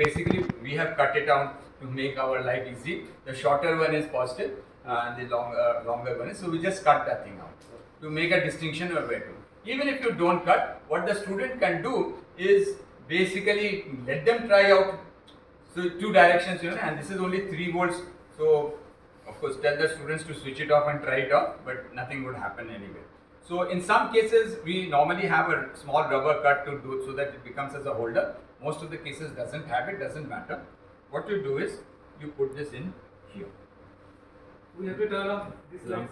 Basically, we have cut it down to make our life easy. The shorter one is positive and the longer one is, so we just cut that thing out to make a distinction of where to. Even if you don't cut, what the student can do is basically let them try out. So two directions, and this is only 3 volts. So of course tell the students to switch it off and try it off, but nothing would happen anyway. So in some cases we normally have a small rubber cut to do so that it becomes as a holder. Most of the cases doesn't have it, doesn't matter. What you do is you put this in here. We have to turn off this light.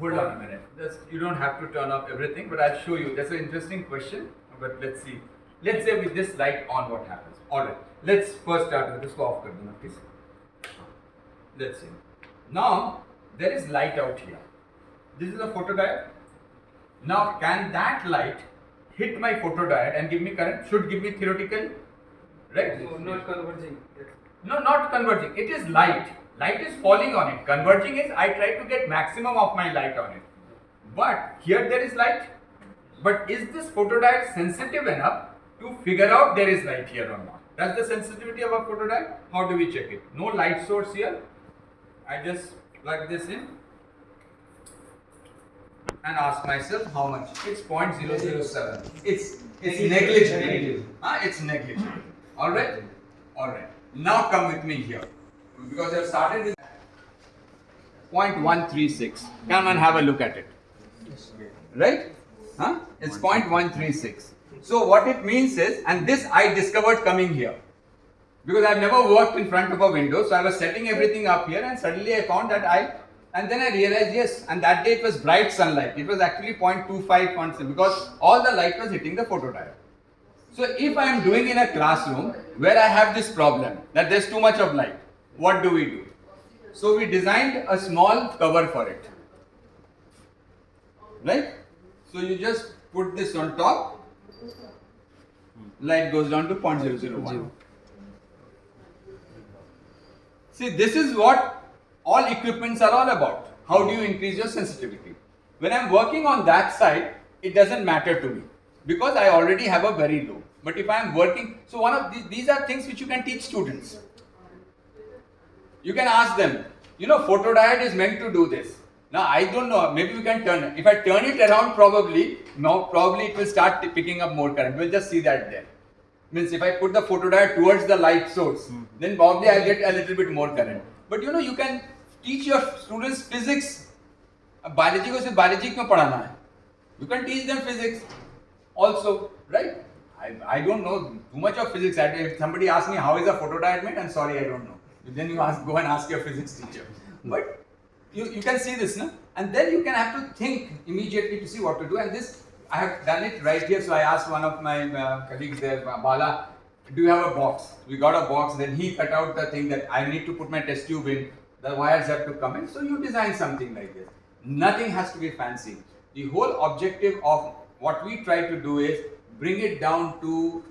Hold on a minute. You don't have to turn off everything, but I'll show you. That's an interesting question, but let's see. Let's say with this light on, what happens? Alright, let's first start with this. Go off, please. Let's see. Now there is light out here. This is a photodiode. Now can that light hit my photodiode and give me current? Should give me theoretical, right? So not converging. No, not converging. It is light. Light is falling on it. Converging is I try to get maximum of my light on it. But here there is light. But is this photodiode sensitive enough to figure out there is light here or not? That's the sensitivity of a photodiode. How do we check it? No light source here. I just plug this in and ask myself how much. It's 0.007. It's negligible. It's negligible. Alright? Alright. Now come with me here. Because I've started with 0.136. Come and have a look at it. Right? It's 0.136. So what it means is, and this I discovered coming here. Because I've never worked in front of a window, so I was setting everything up here and suddenly I found that and then I realized, yes, and that day it was bright sunlight. It was actually 0.25 constant because all the light was hitting the photodiode. So if I am doing in a classroom where I have this problem, that there's too much of light, what do we do? So we designed a small cover for it. Right? So you just put this on top, light goes down to 0.001. See, this is what all equipments are all about. How do you increase your sensitivity? When I'm working on that side, it doesn't matter to me because I already have a very low. But if I'm working, so one of these are things which you can teach students. You can ask them, photodiode is meant to do this. Now I don't know, maybe we can turn it. If I turn it around, probably it will start picking up more current. We'll just see that there. Means if I put the photodiode towards the light source, then probably I'll get a little bit more current. But you can teach your students physics. Biology ko sirf biology kyun padhana hai? You can teach them physics also, right? I don't know too much of physics. If somebody asks me how is a photodiode made, I'm sorry, I don't know. Then you go and ask your physics teacher. But you can see this, no? And then you can have to think immediately to see what to do. And this, I have done it right here. So I asked one of my colleagues there, Bala, do you have a box? We got a box. Then he cut out the thing that I need to put my test tube in. The wires have to come in. So you design something like this. Nothing has to be fancy. The whole objective of what we try to do is bring it down to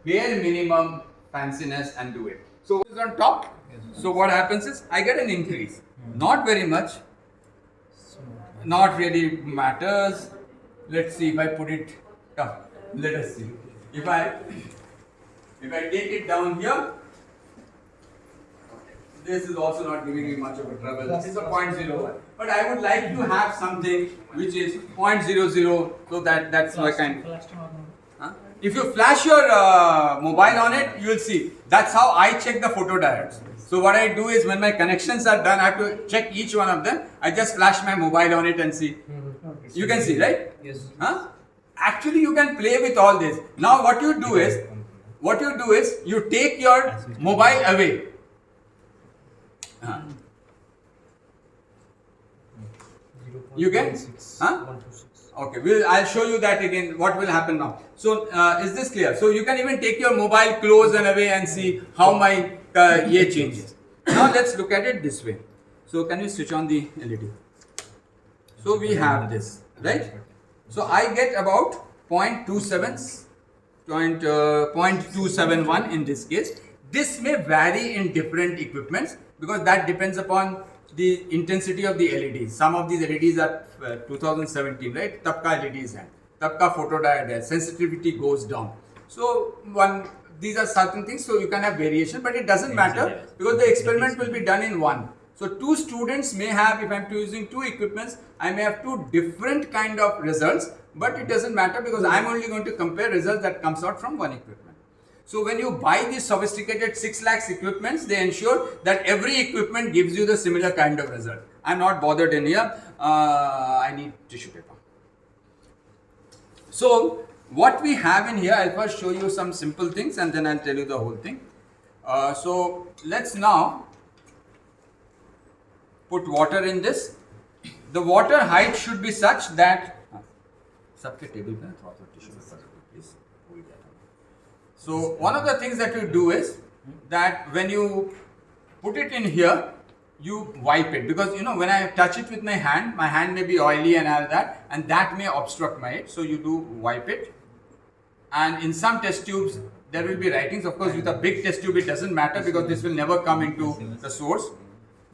bare minimum fanciness and do it. So it's on top. So what happens is I get an increase. Not very much. Not really matters. Let's see if I put it down. Let us see. If I take it down here, this is also not giving me much of a trouble. It's a 0.01. But I would like to have something which is 0.00, so that's my kind. If you flash your mobile on it, you will see. That's how I check the photodiodes. So what I do is when my connections are done, I have to check each one of them. I just flash my mobile on it and see. You can see, right? Yes. Actually, you can play with all this. Now what you do is you take your mobile away. You get? Okay, I'll show you that again. What will happen now? So is this clear? So you can even take your mobile close and away and see how my ye changes. Now let's look at it this way. So can you switch on the LED? So we have this, right? So I get about 0.271 in this case. This may vary in different equipments because that depends upon the intensity of the LEDs. Some of these LEDs are 2017, right? Tab ka LEDs hai, tab ka photodiode hai, sensitivity goes down. So these are certain things, so you can have variation, but it doesn't matter because the experiment will be done in one. So two students may have, if I am using two equipments, I may have two different kind of results, but it doesn't matter because I am only going to compare results that comes out from one equipment. So when you buy these sophisticated 6 lakhs equipments, they ensure that every equipment gives you the similar kind of result. I am not bothered in here. I need tissue paper. So what we have in here, I'll first show you some simple things and then I'll tell you the whole thing. So let's now put water in this. The water height should be such that सबके table पे थोड़ा सा tissue paper please hold that. So one of the things that you do is that when you put it in here, you wipe it, because you know when I touch it with my hand may be oily and all that, and that may obstruct my it. So you do wipe it, and in some test tubes there will be writings. Of course, with a big test tube it doesn't matter because this will never come into the source.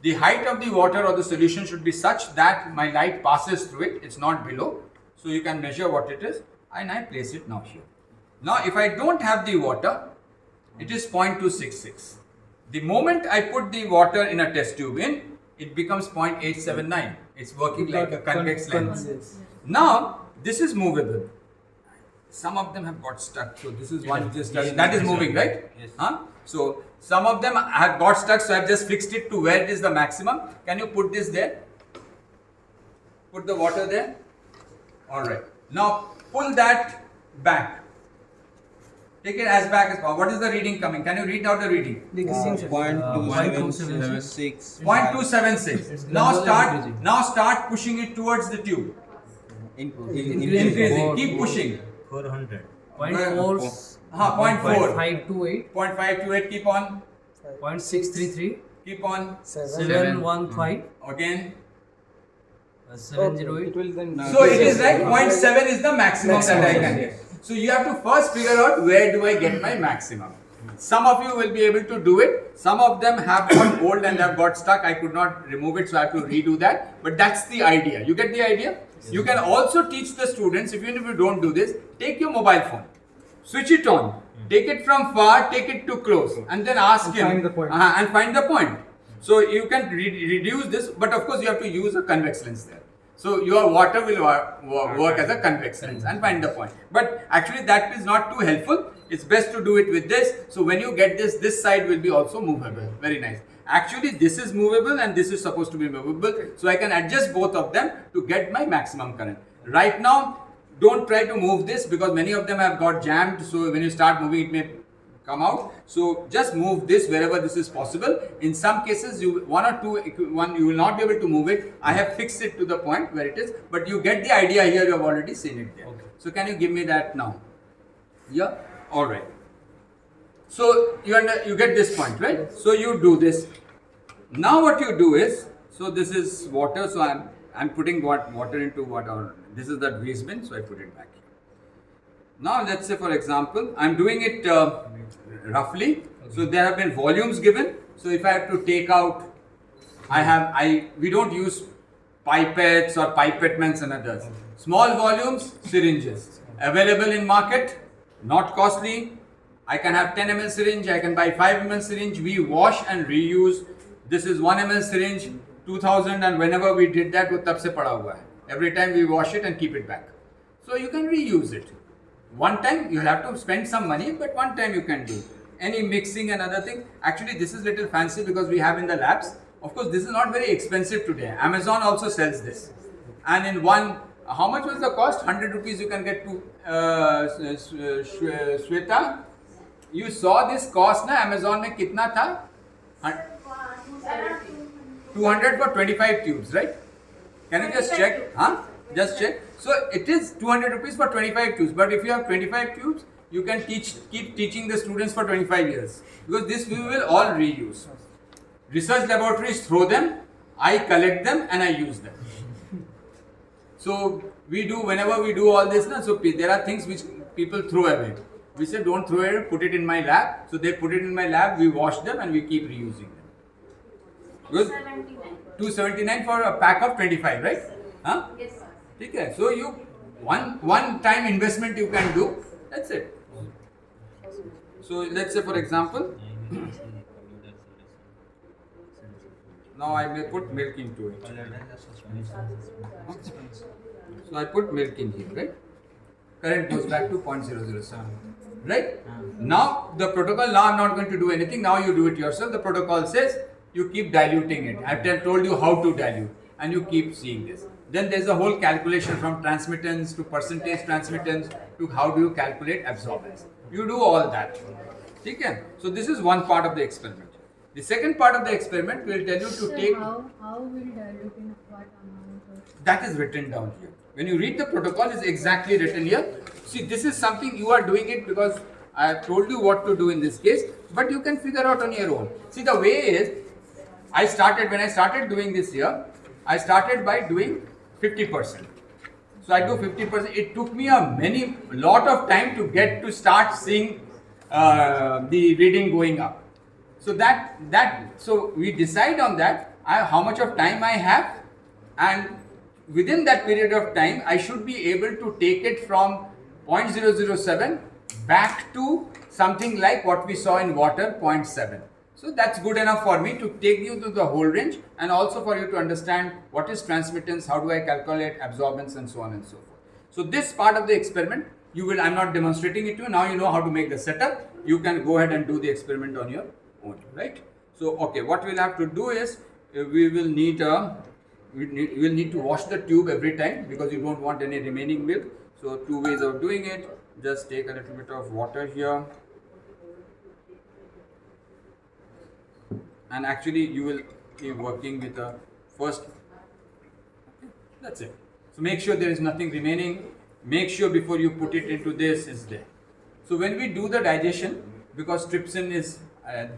The height of the water or the solution should be such that my light passes through it. It's not below. So you can measure what it is, and I place it now here. Now if I don't have the water, it is 0.266. The moment I put the water in a test tube in, it becomes 0.879. It's working like a convex lens. Now this is movable. Some of them have got stuck. So this is one just that is moving, right? Yes. So some of them have got stuck. So I've just fixed it to where it is the maximum. Can you put this there? Put the water there. All right. Now pull that back. Take it as back as possible. What is the reading coming? Can you read out the reading? 0.2776. 0.276. Now start pushing it towards the tube. Increasing. Keep pushing. 400. 0.4, 0.4. 0.528, 0.528. Keep on. 0.633, Keep on. 715, Again. 708. So it is like 0.7 is the maximum that I can get. So you have to first figure out where do I get my maximum. Some of you will be able to do it. Some of them have got old and have got stuck. I could not remove it, so I have to redo that. But that's the idea. You get the idea? You can also teach the students, even if you don't do this, take your mobile phone, switch it on, take it from far, take it to close, and then ask him find the point. and find the point. So you can reduce this, but of course you have to use a convex lens there. So your water will work as a convex lens and find the point. But actually that is not too helpful. It's best to do it with this. So when you get this side will be also movable. Very nice. Actually this is movable and this is supposed to be movable. So I can adjust both of them to get my maximum current. Right now, don't try to move this because many of them have got jammed. So when you start moving, it may come out. So just move this wherever this is possible. In some cases, one or two you will not be able to move it. I have fixed it to the point where it is, but you get the idea here. You have already seen it there. Okay. So can you give me that now? Yeah. All right. So you get this point, right? So you do this. Now what you do is, so this is water. So I'm putting water into water. This is the waste bin. So I put it back here. Now let's say, for example, I'm doing it roughly. So there have been volumes given. So if I have to take out, we don't use pipettes or pipettements and others. Small volumes, syringes. Available in market, not costly. I can have 10 ml syringe, I can buy 5 ml syringe. We wash and reuse. This is 1 ml syringe, 2000, and whenever we did that, वो तब से पड़ा हुआ है. Every time we wash it and keep it back. So you can reuse it. One time you have to spend some money, but one time you can do. Any mixing and other thing. Actually, this is little fancy because we have in the labs. Of course, this is not very expensive today. Amazon also sells this. And in one, how much was the cost? 100 rupees you can get to Shweta. You saw this cost na Amazon में कितना था? 200 for 25 tubes, right? Can you just check? Huh? Just check. So it is 200 rupees for 25 tubes. But if you have 25 tubes, you can keep teaching the students for 25 years. Because this we will all reuse. Research laboratories throw them, I collect them and I use them. So we do, whenever we do all this, so there are things which people throw away. We say don't throw it, put it in my lab. So they put it in my lab, we wash them and we keep reusing them. Good? 279 for a pack of 25, right? Huh? Yes, sir. Okay. So you one time investment you can do. That's it. So let's say for example, now I may put milk into it. So I put milk in here, right? Current goes back to 0.007, right? Now the protocol, now I'm not going to do anything, now you do it yourself. The protocol says you keep diluting it. I've told you how to dilute and you keep seeing this. Then there's a whole calculation from transmittance to percentage transmittance to how do you calculate absorbance. You do all that. Okay? So this is one part of the experiment. The second part of the experiment will tell you to Sir, take... how will dilute in what amount? That is written down here. When you read the protocol, it's exactly written here. See, this is something you are doing it because I have told you what to do in this case, but you can figure out on your own. See, the way is, when I started doing this here, I started by doing 50%. So I do 50%. It took me a lot of time to get to start seeing the reading going up. So so we decide on that, how much of time I have, and within that period of time, I should be able to take it from 0.007 back to something like what we saw in water, 0.7. So that's good enough for me to take you to the whole range and also for you to understand what is transmittance, how do I calculate absorbance and so on and so forth. So this part of the experiment, I'm not demonstrating it to you, now you know how to make the setup, you can go ahead and do the experiment on your own, right? So okay, what we'll have to do is, we will need to wash the tube every time because you don't want any remaining milk. So 2 ways of doing it. Just take a little bit of water here, and actually you will be working with the first. That's it. So make sure there is nothing remaining. Make sure before you put it into this is there. So when we do the digestion, because trypsin is, I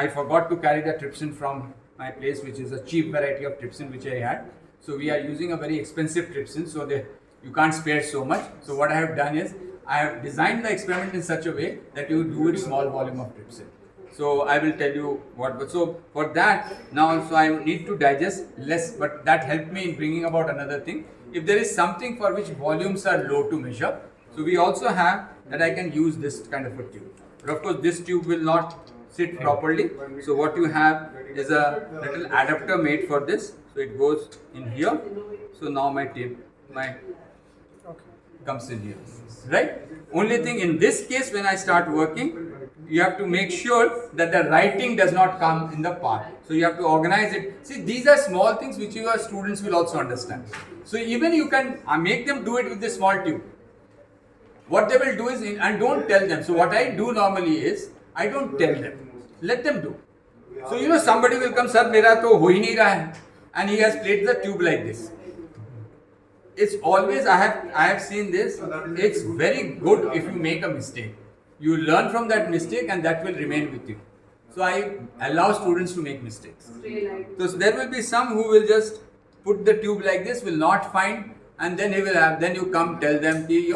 forgot to carry the trypsin from my place, which is a cheap variety of trypsin which I had. So we are using a very expensive trypsin, so you can't spare so much. So what I have done is, I have designed the experiment in such a way that you do it small volume of trypsin. So I will tell you what. So for that, now so I need to digest less, but that helped me in bringing about another thing. If there is something for which volumes are low to measure, so we also have that I can use this kind of a tube. But of course, this tube will not sit properly. So what you have is a little adapter made for this. So it goes in here. So now my comes in here, right? Only thing in this case, when I start working, you have to make sure that the writing does not come in the path. So you have to organize it. See, these are small things which your students will also understand. So even you can make them do it with this small tube. What they will do is, and don't tell them. So what I do normally is, I don't tell them. Let them do. So somebody will come, sir, mera to ho hi nahi raha hai, and he has played the tube like this. It's always, I have seen this, it's very good if you make a mistake. You learn from that mistake and that will remain with you. So I allow students to make mistakes. So there will be some who will just put the tube like this, will not find, and then you come tell them, you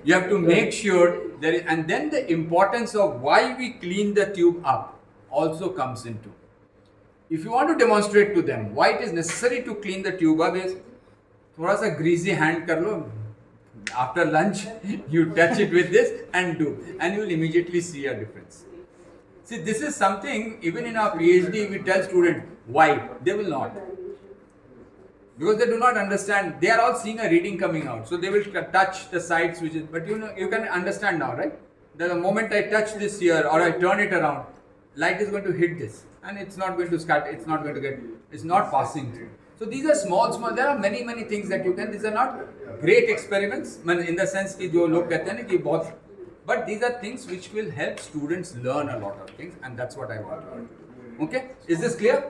have to make sure there is, and then the importance of why we clean the tube up also comes into. If you want to demonstrate to them why it is necessary to clean the tube up is, थोड़ा सा greasy hand कर लो, after lunch you touch it with this and you will immediately see a difference. See, this is something even in our PhD we tell students why they will not, because they do not understand. They are all seeing a reading coming out, so they will touch the sides but you can understand now, right? That the moment I touch this here or I turn it around, light is going to hit this and it's not going to scatter, it's not passing through. So these are small, there are many things that you can, these are not great experiments in the sense कि जो लोग कहते हैं ना कि बहुत, but these are things which will help students learn a lot of things, and that's what I want to do. Okay, is this clear?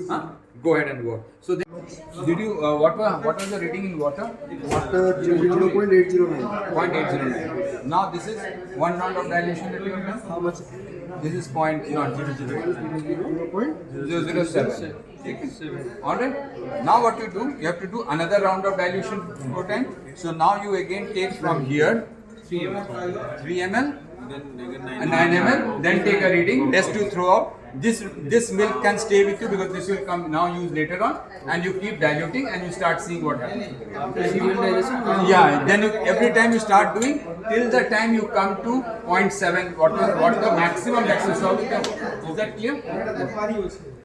Huh? Go ahead and work. So did you, what was the reading in water? Water 0.809. 0.809. Now this is one round of dilation that you have done. How much? This is 0.007. Alright. Now what you do? You have to do another round of dilution for time. So now you again take from here 3 ml 9 ml, then take a reading, test to throw out. This milk can stay with you because this will come now used later on, and you keep diluting and you start seeing what happens. Yeah, then every time you start doing till the time you come to 0.7, what the maximum that you solve. Is that clear?